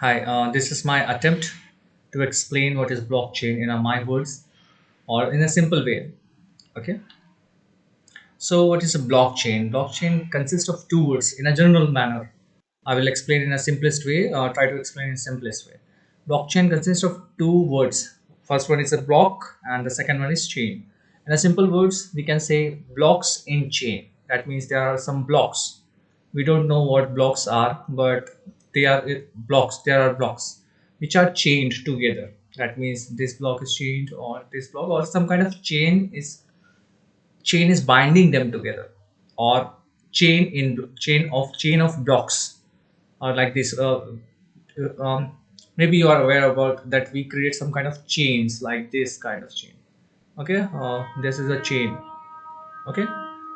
Hi, this is my attempt to explain what is blockchain in my words or in a simple way. Okay, so what is a blockchain? Blockchain consists of two words in a general manner. I will explain in a simplest way, try to explain in simplest way. Blockchain consists of two words. First one is a block, and the second one is chain. In a simple words, we can say blocks in chain. That means there are some blocks. We don't know what blocks are, but they are blocks. There are blocks which are chained together. That means this block is chained, or this block, or some kind of chain is binding them together, or chain of blocks, or like this. Maybe you are aware about that we create some kind of chains like this kind of chain. Okay, this is a chain. Okay,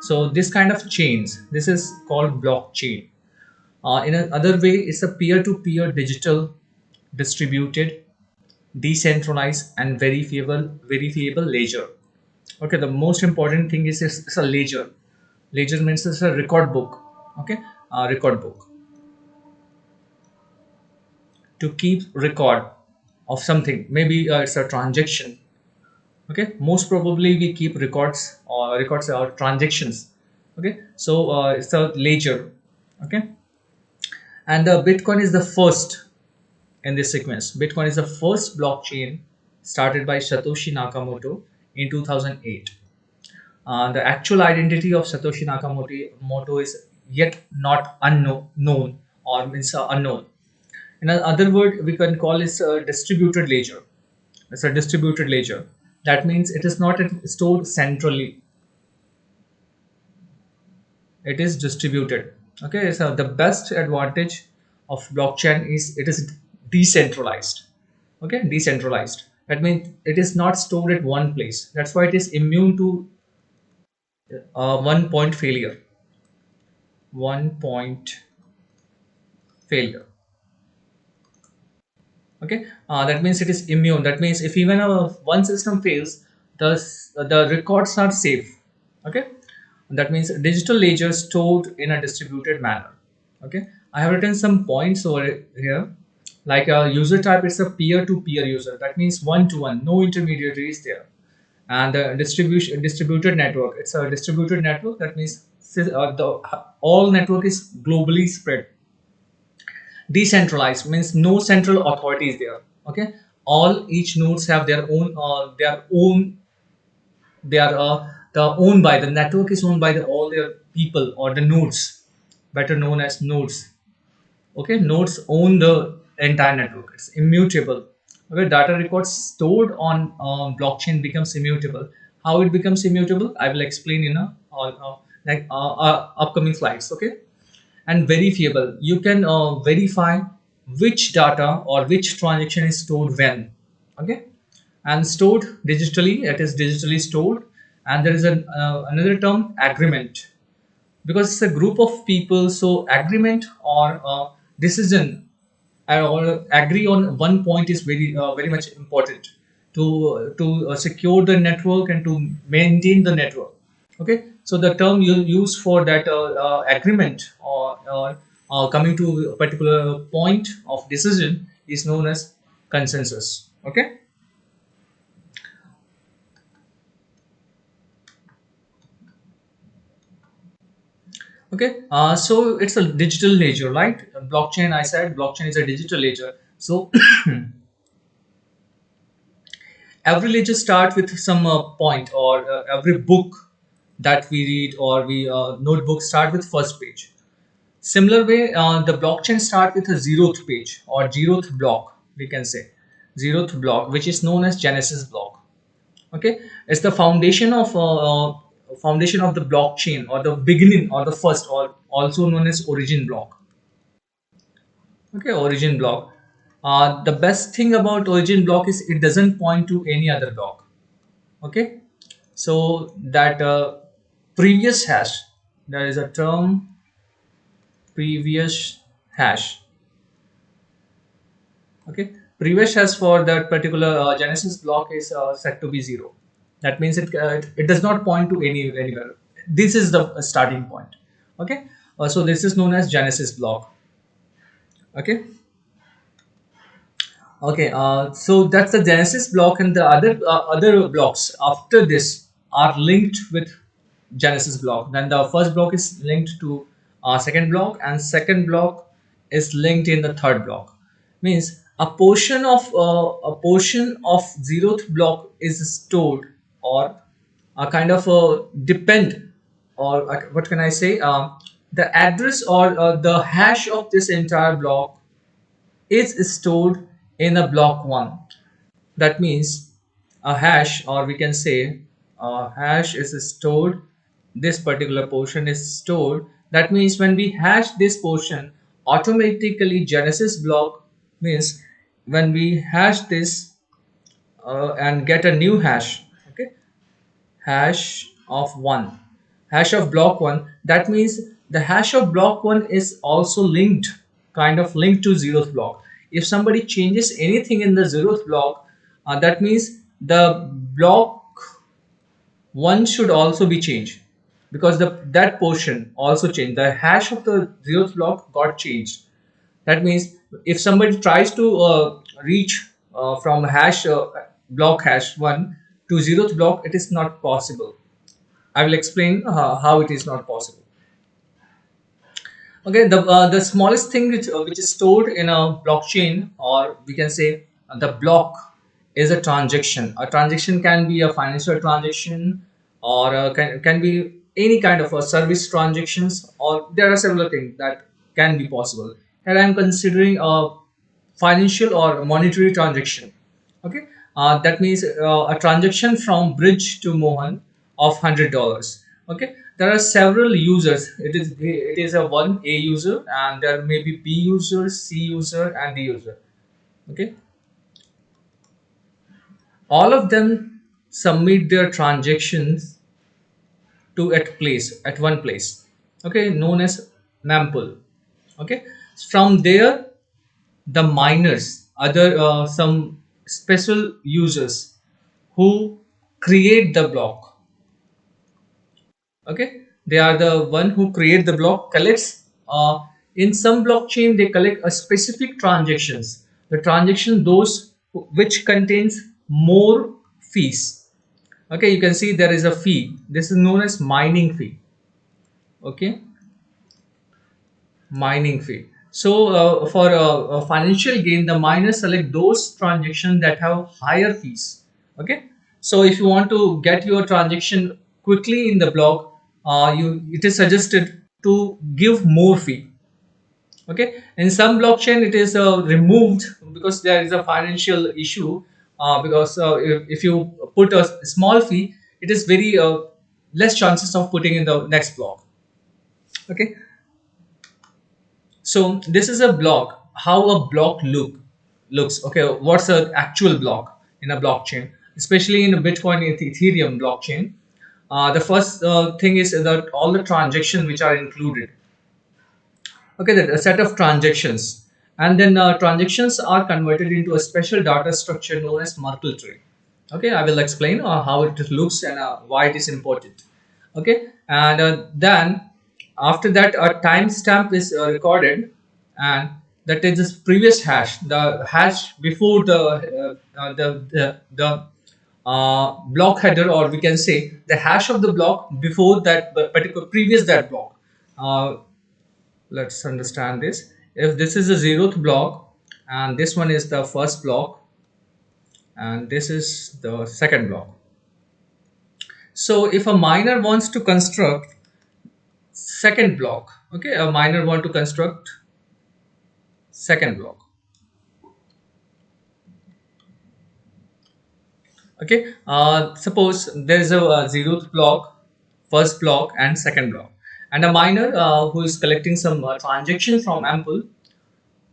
so this kind of chains, this is called blockchain. In another way, it's a peer-to-peer digital, distributed, decentralized, and verifiable ledger. Okay, the most important thing is it's a ledger. Ledger means it's a record book. Okay, record book to keep record of something. Maybe it's a transaction. Okay, most probably we keep records or transactions. Okay, so it's a ledger. Okay, and Bitcoin is the first in this sequence. Bitcoin is the first blockchain started by Satoshi Nakamoto in 2008. The actual identity of Satoshi Nakamoto is yet not known or means unknown. In other word, we can call it a distributed ledger. It's a distributed ledger. That means it is not stored centrally. It is distributed. Okay, so the best advantage of blockchain is it is decentralized. Okay, decentralized. That means it is not stored at one place. That's why it is immune to one point failure. One point failure. Okay, that means it is immune. That means if even one system fails, the records are safe. Okay, that means digital ledger stored in a distributed manner. Okay, I have written some points over here. Like a user type is a peer-to-peer user. That means one-to-one, no intermediaries there. And the distributed network, it's a distributed network. That means the all network is globally spread. Decentralized means no central authority is there. Okay, all each nodes have they are the owned by the network is owned by all their people or the nodes, better known as nodes. Okay, nodes own the entire network. It's immutable. Okay, data records stored on blockchain becomes immutable. How it becomes immutable, I will explain in a upcoming slides. Okay, and verifiable, you can verify which data or which transaction is stored when. Okay, and stored digitally, it is digitally stored. And there is another term, agreement, because it's a group of people, so agreement or decision or agree on one point is very much important to secure the network and to maintain the network. Okay, so the term you use for that agreement or coming to a particular point of decision is known as consensus. Okay, okay, so it's a digital ledger, right? Blockchain, I said blockchain is a digital ledger. So every ledger starts with some point, or every book that we read or we notebook start with first page. Similar way, the blockchain start with a zeroth page or zeroth block, we can say zeroth block, which is known as Genesis block. Okay, it's the foundation of the blockchain, or the beginning, or the first, or also known as origin block. Okay, origin block. The best thing about origin block is it doesn't point to any other block. Okay, so that previous hash, there is a term, previous hash. Okay, previous hash for that particular Genesis block is set to be 0. That means it does not point to anywhere. This is the starting point. Okay, so this is known as Genesis block. Okay, Okay, so that's the Genesis block, and the other blocks after this are linked with Genesis block. Then the first block is linked to second block, and second block is linked in the third block. Means a portion of zeroth block is stored, or a kind of a depend, or what can I say? The address or the hash of this entire block is stored in a block 1. That means a hash, or we can say a hash is stored, this particular portion is stored. That means when we hash this portion, automatically Genesis block, means when we hash this and get a new hash, okay, hash of 1, hash of block 1, that means the hash of block 1 is also linked, kind of linked to zeroth block. If somebody changes anything in the zeroth block, that means the block 1 should also be changed, because that portion also changed, the hash of the zeroth block got changed. That means if somebody tries to reach from hash block hash 1 to zeroth block, it is not possible. I will explain how it is not possible. Okay, the smallest thing which is stored in a blockchain, or we can say the block, is a transaction. A transaction can be a financial transaction, or can be any kind of a service transactions, or there are several things that can be possible. And I'm considering a financial or monetary transaction. Okay, that means a transaction from Bridge to Mohan of $100. Okay, there are several users. It is a one A user, and there may be B user, C user, and D user. Okay, all of them submit their transactions to at one place. Okay, known as mempool. Okay, from there the miners, other some special users who create the block. Okay, they are the one who create the block, collects in some blockchain they collect a specific transactions, the transaction those which contains more fees. Okay, you can see there is a fee, this is known as mining fee. Okay, mining fee. So for financial gain, the miners select those transactions that have higher fees. Okay. So if you want to get your transaction quickly in the block, you it is suggested to give more fee. Okay. In some blockchain, it is removed because there is a financial issue. Because if you put a small fee, it is very less chances of putting in the next block. Okay. So this is a block. How a block looks. Okay, what's an actual block in a blockchain, especially in a Bitcoin and Ethereum blockchain? The first thing is that all the transactions which are included. Okay, a set of transactions, and then transactions are converted into a special data structure known as Merkle tree. Okay, I will explain how it looks and why it is important. Okay, and then after that a timestamp is recorded, and that is the previous hash, the hash before the block header, or we can say the hash of the block before that particular previous that block. uh, let's understand this. If this is the zeroth block, and this one is the first block, and this is the second block. So if a miner wants to construct second block, okay, a miner want to construct second block. Okay, suppose there is a zeroth block, first block, and second block, and a miner who is collecting some transaction from Ample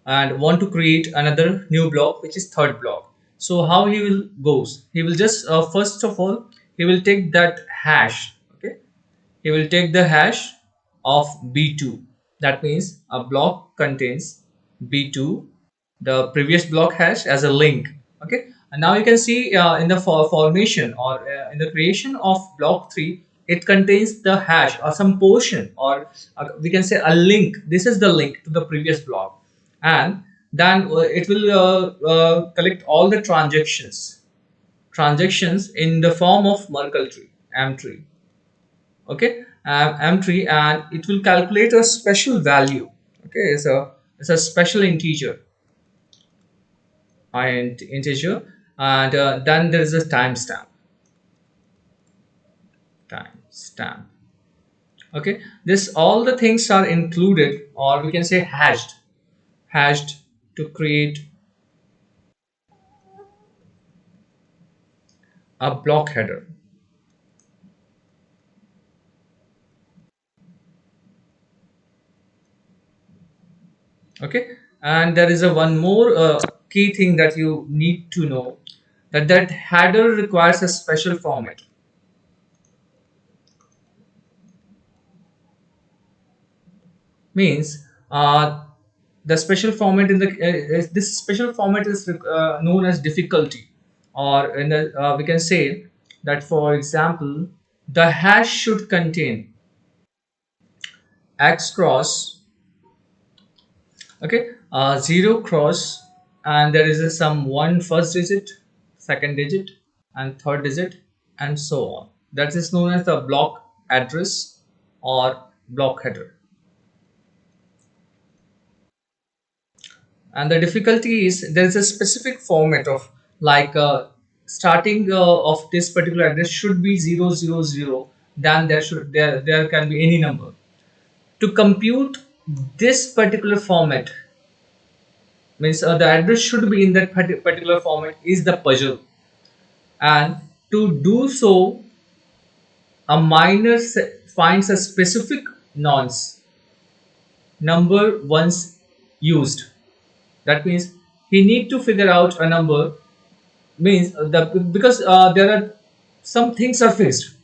and want to create another new block, which is third block. So how he will goes, he will just first of all he will take that hash. Okay, he will take the hash of b2. That means a block contains b2, the previous block hash, as a link. Okay, and now you can see in the formation, or in the creation of block 3, it contains the hash or some portion, or we can say a link. This is the link to the previous block, and then it will collect all the transactions in the form of Merkle tree, M tree. Okay, M tree, and it will calculate a special value. Okay, it's a special integer, and then there is a timestamp. Okay, this all the things are included, or we can say hashed to create a block header. Okay, and there is a one more key thing that you need to know, that header requires a special format. Means the special format in the this special format is known as difficulty, or in the we can say that, for example, the hash should contain x cross, okay, 0 cross, and there is a some one first digit, second digit, and third digit, and so on. That is known as the block address or block header. And the difficulty is there is a specific format of, like, starting of this particular address should be 000, then there can be any number. To compute this particular format, means the address should be in that particular format, is the puzzle. And to do so, a miner finds a specific nonce number once used. That means he need to figure out a number, means the because there are some things are fixed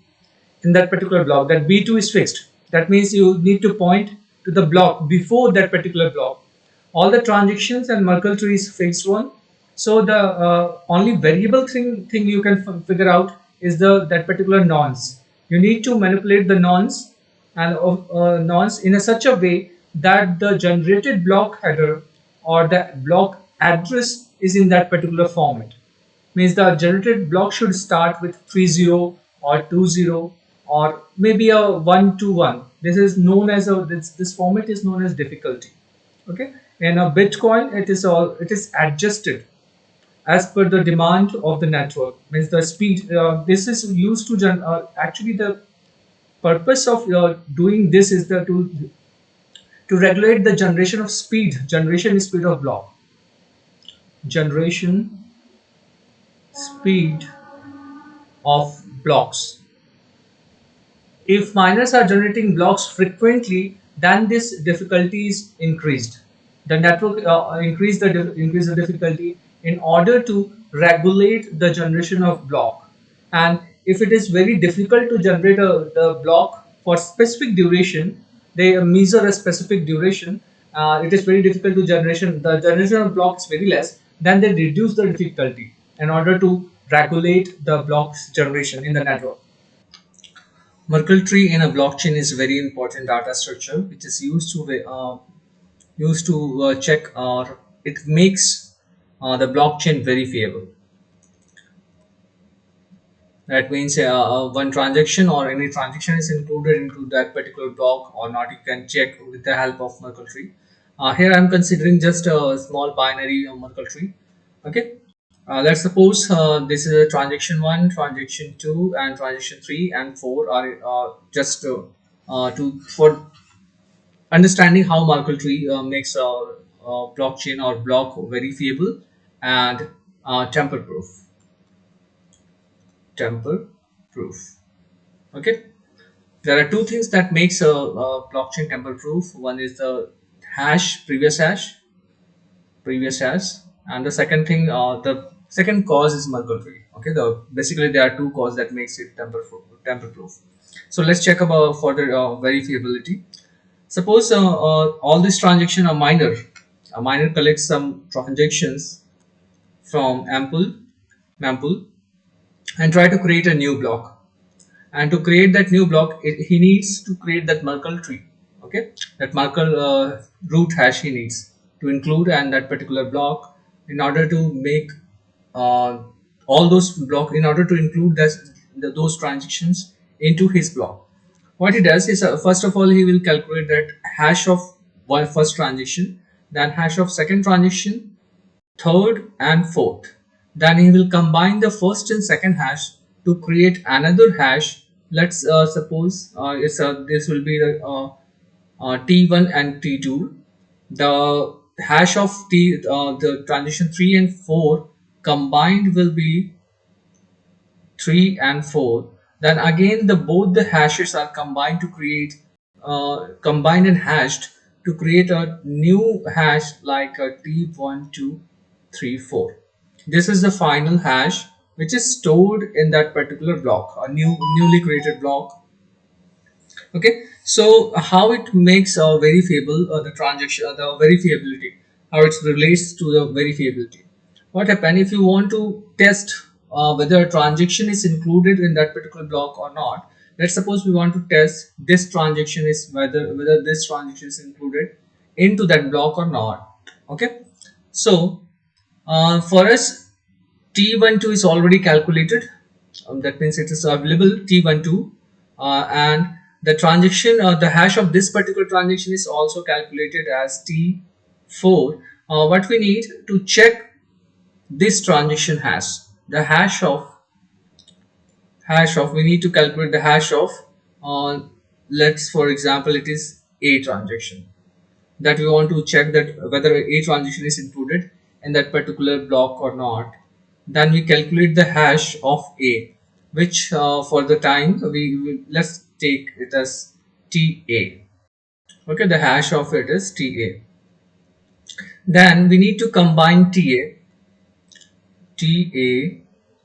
in that particular block, that b2 is fixed. That means you need to point to the block before that particular block. All the transactions and Merkle tree is fixed one. So the only variable thing you can figure out is the that particular nonce. You need to manipulate the nonce, and nonce in a such a way that the generated block header or the block address is in that particular format. Means the generated block should start with 30 or 20, or maybe a 121. This is known as this format is known as difficulty. Okay, in a Bitcoin it is adjusted as per the demand of the network. Means the speed, this is used to actually the purpose of doing this is to regulate the generation speed of block, generation speed of blocks. If miners are generating blocks frequently, then this difficulty is increased. The network increase the difficulty in order to regulate the generation of block. And if it is very difficult to generate the block for specific duration, they measure a specific duration. It is very difficult to generation. The generation of block is very less. Then they reduce the difficulty in order to regulate the blocks generation in the network. Merkle tree in a blockchain is a very important data structure which is used to check, or it makes the blockchain verifiable. That means one transaction or any transaction is included into that particular block or not. You can check with the help of Merkle tree. Here I am considering just a small binary Merkle tree. Okay. Let's suppose this is a transaction 1, transaction 2, and transaction 3 and 4 are just to for understanding how Merkle tree makes a blockchain or block verifiable and tamper proof. Tamper proof. Okay. There are two things that makes a blockchain tamper proof. One is the previous hash, and the second thing, the second cause is Merkle tree. Okay, basically there are two causes that makes it tamper proof. So let's check about further verifiability. Suppose all these transactions are minor. A miner collects some transactions from Mampool and try to create a new block. And to create that new block, he needs to create that Merkle tree. Okay, that Merkle root hash he needs. to include and that particular block in order to make uh, all those block in order to include those transactions into his block. What he does is first of all he will calculate that hash of one first transaction, then hash of second transaction, third and fourth. Then he will combine the first and second hash to create another hash. Let's suppose this will be the T1 and T2. The hash of the transition 3 and 4 combined will be 3 and 4. Then again the both the hashes are combined to create combined and hashed to create a new hash like a T1 2 3 4. This is the final hash which is stored in that particular block, a newly created block. Okay, so how it makes verifiable the transaction, the verifiability, how it relates to the verifiability. What happen if you want to test whether a transaction is included in that particular block or not? Let's suppose we want to test this transaction is whether this transaction is included into that block or not. Okay, so for us T12 is already calculated. That means it is available T12, and the transaction the hash of this particular transaction is also calculated as T4. What we need to check this transaction hash, the hash of we need to calculate the hash of let's for example it is a transaction that we want to check that whether a transaction is included in that particular block or not. Then we calculate the hash of a, which for the time let's take it as ta. Okay, the hash of it is ta. Then we need to combine ta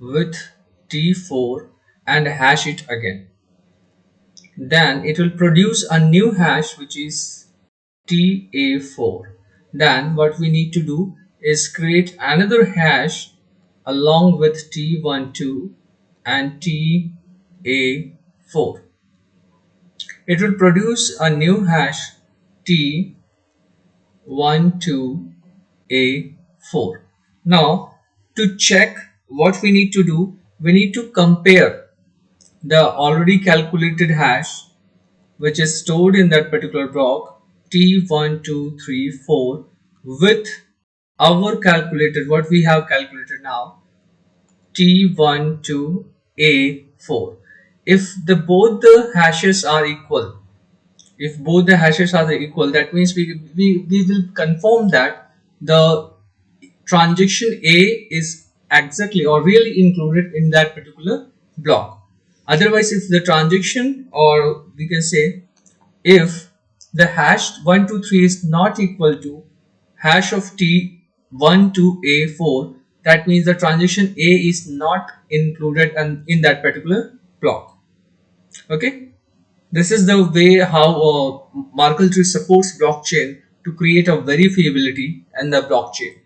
with t4 and hash it again. Then it will produce a new hash which is ta4. Then what we need to do is create another hash along with t12 and ta4. It will produce a new hash t12a4. Now to check what we need to do, we need to compare the already calculated hash which is stored in that particular block T1234 with our calculated, what we have calculated now, T12A4. If both the hashes are equal, that means we will confirm that the transaction A is exactly or really included in that particular block. Otherwise, if the transaction, or we can say if the hash 123 is not equal to hash of T12A4, that means the transaction A is not included in that particular block. Okay, this is the way how Merkle tree supports blockchain to create a verifiability in the blockchain.